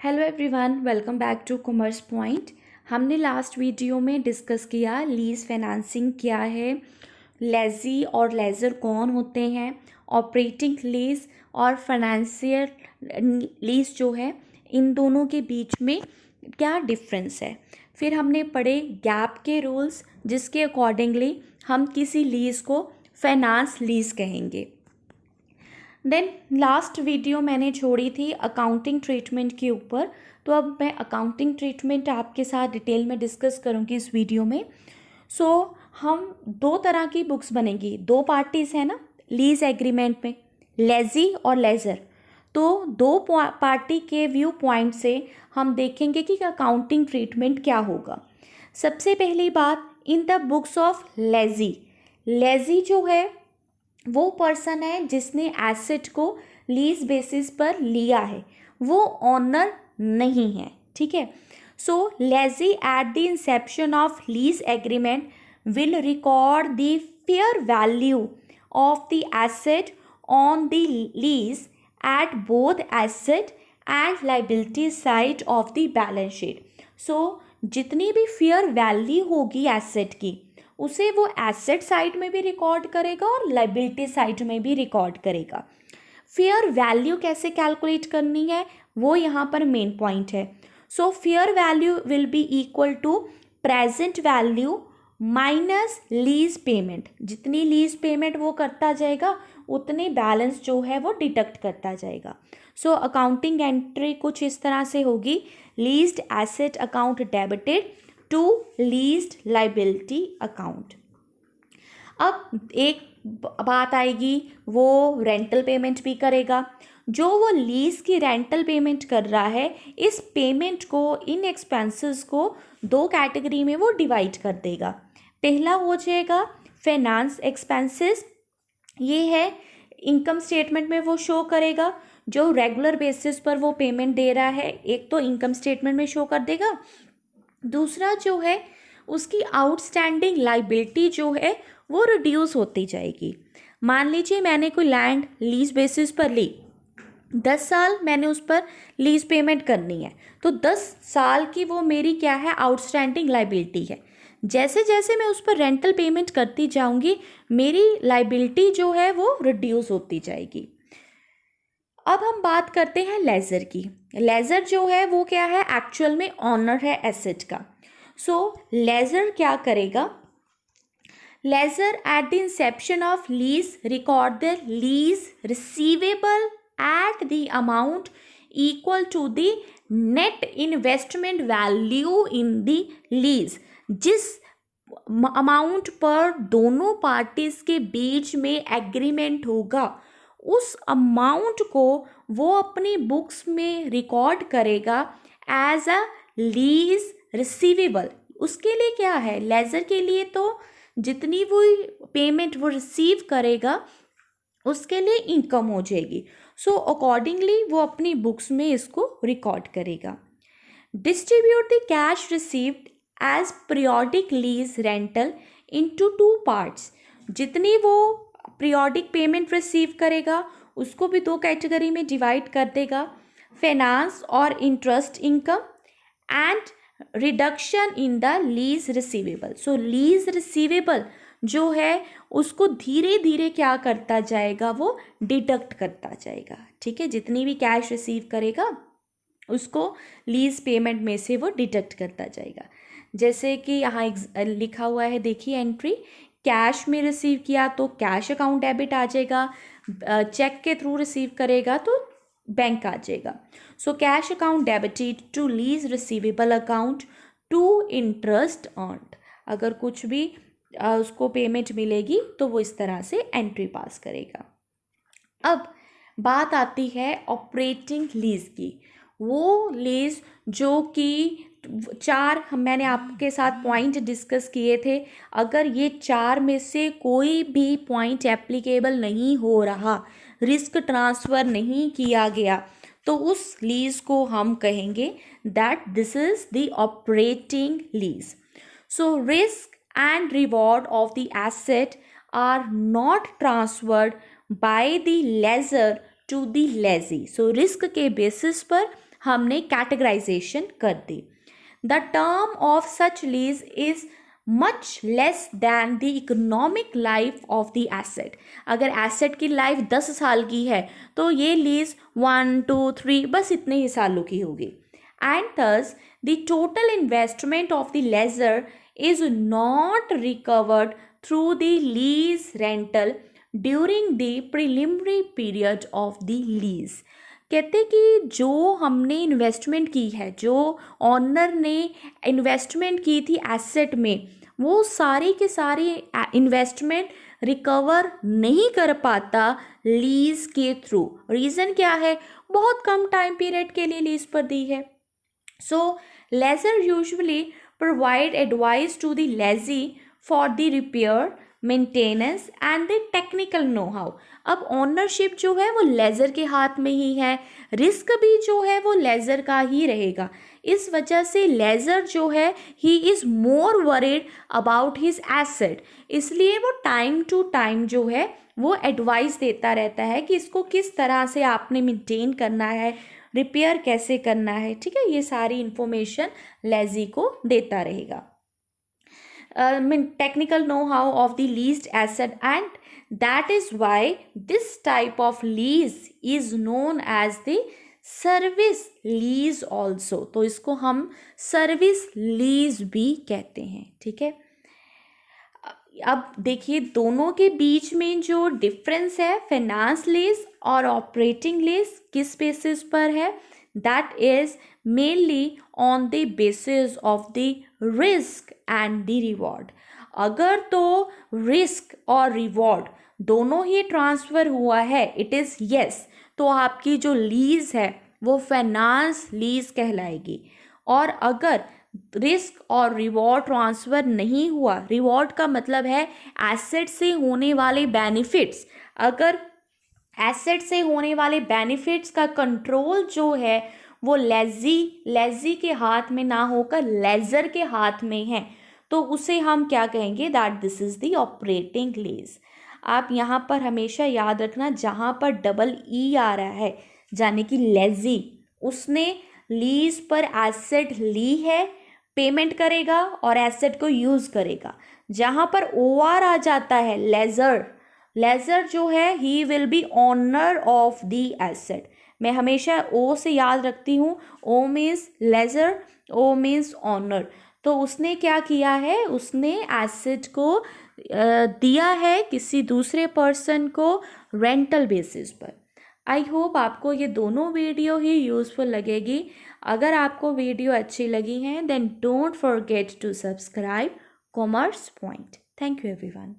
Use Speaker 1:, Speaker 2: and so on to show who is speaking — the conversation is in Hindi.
Speaker 1: Hello everyone, welcome back to commerce point. हमने लास्ट वीडियो में डिस्कस किया लीज फाइनेंसिंग क्या है, लेजी और लेज़र कौन होते हैं, ऑपरेटिंग लीज और फाइनेंशियल लीज जो है इन दोनों के बीच में क्या डिफरेंस है। फिर हमने पढ़े गैप के रूल्स जिसके अकॉर्डिंगली हम किसी लीज को फाइनेंस लीज कहेंगे। देन लास्ट वीडियो मैंने छोड़ी थी अकाउंटिंग ट्रीटमेंट के ऊपर, तो अब मैं अकाउंटिंग ट्रीटमेंट आपके साथ डिटेल में डिस्कस करूँगी इस वीडियो में। हम दो तरह की बुक्स बनेंगी, दो पार्टीज़ हैं ना लीज एग्रीमेंट में, लेजी और लेज़र। तो दो पार्टी के व्यू पॉइंट से हम देखेंगे कि अकाउंटिंग ट्रीटमेंट क्या होगा। सबसे पहली बात, in the books of lazy, lazy जो है वो पर्सन है जिसने एसेट को लीज बेसिस पर लिया है, वो ऑनर नहीं है। ठीक है। So lessee at the inception of lease agreement will record the fair value of the asset on the lease at both asset and liability side of the balance sheet. So जितनी भी फेयर वैल्यू होगी एसेट की उसे वो एसेट साइड में भी रिकॉर्ड करेगा और लाइबिलिटी साइड में भी रिकॉर्ड करेगा। फेयर वैल्यू कैसे कैलकुलेट करनी है वो यहाँ पर मेन पॉइंट है। So fair value will be equal to present value minus lease payment. जितनी लीज पेमेंट वो करता जाएगा उतनी बैलेंस जो है वो डिडक्ट करता जाएगा। सो अकाउंटिंग एंट्री कुछ इस तरह से होगी, leased asset account debited to leased liability account. अब एक बात आएगी, वो रेंटल पेमेंट भी करेगा। जो वो लीज की रेंटल पेमेंट कर रहा है, इस पेमेंट को, इन एक्सपेंसेस को दो कैटेगरी में वो डिवाइड कर देगा। पहला हो जाएगा फाइनेंस एक्सपेंसेस, ये है इनकम स्टेटमेंट में वो शो करेगा, जो रेगुलर बेसिस पर वो पेमेंट दे रहा है, एक तो इनकम स्टेटमेंट में शो कर देगा। दूसरा जो है उसकी आउटस्टैंडिंग लाइबिलिटी जो है वो रिड्यूस होती जाएगी। मान लीजिए मैंने कोई लैंड लीज बेसिस पर ली, 10 साल मैंने उस पर लीज पेमेंट करनी है, तो 10 साल की वो मेरी क्या है, आउटस्टैंडिंग लाइबिलिटी है। जैसे जैसे मैं उस पर रेंटल पेमेंट करती जाऊंगी मेरी लाइबिलिटी जो है वो रिड्यूस होती जाएगी। अब हम बात करते हैं लेज़र की। लेज़र जो है वो क्या है, एक्चुअल में ऑनर है एसेट का। सो लेज़र क्या करेगा, lessor at the inception of lease record the lease receivable at the amount equal to the net investment value in the lease. जिस अमाउंट पर दोनों पार्टीज के बीच में एग्रीमेंट होगा उस अमाउंट को वो अपनी बुक्स में रिकॉर्ड करेगा एज अ लीज रिसीवेबल। उसके लिए क्या है, लेज़र के लिए तो जितनी वो पेमेंट वो रिसीव करेगा उसके लिए इनकम हो जाएगी। सो अकॉर्डिंगली वो अपनी बुक्स में इसको रिकॉर्ड करेगा। Distribute the cash received as periodic lease rental into 2 parts. जितनी वो पीरियोडिक पेमेंट रिसीव करेगा उसको भी दो कैटेगरी में डिवाइड कर देगा, फाइनेंस और interest income and reduction in the lease receivable. So lease receivable जो है उसको धीरे धीरे क्या करता जाएगा, वो डिडक्ट करता जाएगा। ठीक है, जितनी भी कैश रिसीव करेगा उसको लीज पेमेंट में से वो डिडक्ट करता जाएगा। जैसे कि यहाँ लिखा हुआ है, देखिए एंट्री, कैश में रिसीव किया तो कैश अकाउंट डेबिट आ जाएगा, चेक के थ्रू रिसीव करेगा तो बैंक आ जाएगा। So cash account debited to lease receivable account to interest earned. अगर कुछ भी उसको पेमेंट मिलेगी तो वो इस तरह से एंट्री पास करेगा। अब बात आती है ऑपरेटिंग लीज की। वो लीज जो कि 4 मैंने आपके साथ पॉइंट डिस्कस किए थे, अगर ये 4 में से कोई भी पॉइंट एप्लीकेबल नहीं हो रहा, रिस्क ट्रांसफ़र नहीं किया गया, तो उस लीज को हम कहेंगे that this is the operating lease. So risk and reward of the asset are not transferred by the lessor to the lessee. So risk के बेसिस पर हमने कैटेगराइजेशन कर दी। The term of such lease is much less than the economic life of the asset. अगर एसेट की लाइफ 10 साल की है तो ये लीज 1, 2, 3 बस इतने ही सालों की होगी। And thus the total investment of the lessor is not recovered through the lease rental during the preliminary period of the lease. कहते कि जो हमने इन्वेस्टमेंट की है, जो ऑनर ने इन्वेस्टमेंट की थी एसेट में, वो सारी के सारी इन्वेस्टमेंट रिकवर नहीं कर पाता लीज के थ्रू। रीज़न क्या है? बहुत कम टाइम पीरियड के लिए लीज पर दी है। So lessor usually provide advice to the lessee for the repair, maintenance and the technical know how. अब ओनरशिप जो है वो लेजर के हाथ में ही है, रिस्क भी जो है वो लेजर का ही रहेगा। इस वजह से लेजर जो है he is more worried about his asset, इसलिए वो टाइम टू टाइम जो है वो एडवाइस देता रहता है कि इसको किस तरह से आपने मेंटेन करना है, रिपेयर कैसे करना है। ठीक है, ये सारी इंफॉर्मेशन लेजी को देता रहेगा। Technical know-how of the leased asset, and that is why this type of lease is known as the service lease also. तो इसको हम सर्विस लीज भी कहते हैं। ठीक है, अब देखिए दोनों के बीच में जो डिफरेंस है फाइनेंस लीज और ऑपरेटिंग लीज किस बेसिस पर है? That is mainly on the basis of the risk and the reward. अगर तो रिस्क और रिवॉर्ड दोनों ही ट्रांसफ़र हुआ है, इट इज़ यस, तो आपकी जो लीज है वो फाइनेंस लीज कहलाएगी। और अगर रिस्क और रिवॉर्ड ट्रांसफ़र नहीं हुआ, रिवॉर्ड का मतलब है एसेट से होने वाले बेनिफिट्स, अगर एसेट से होने वाले बेनिफिट्स का कंट्रोल जो है वो लेजी के हाथ में ना होकर लेजर के हाथ में है, तो उसे हम क्या कहेंगे? That this is the operating lease. आप यहाँ पर हमेशा याद रखना, जहाँ पर डबल ई आ रहा है यानी कि लेजी, उसने लीज पर एसेट ली है, पेमेंट करेगा और एसेट को यूज़ करेगा। जहाँ पर ओ आर आ जाता है लेजर जो है he will be owner of the asset. मैं हमेशा ओ से याद रखती हूँ, O means lessor, O means owner. तो उसने क्या किया है? उसने एसेट को दिया है किसी दूसरे पर्सन को रेंटल बेसिस पर। आई होप आपको ये दोनों वीडियो ही यूज़फुल लगेगी। अगर आपको वीडियो अच्छी लगी हैं then don't forget to subscribe commerce point. Thank you everyone.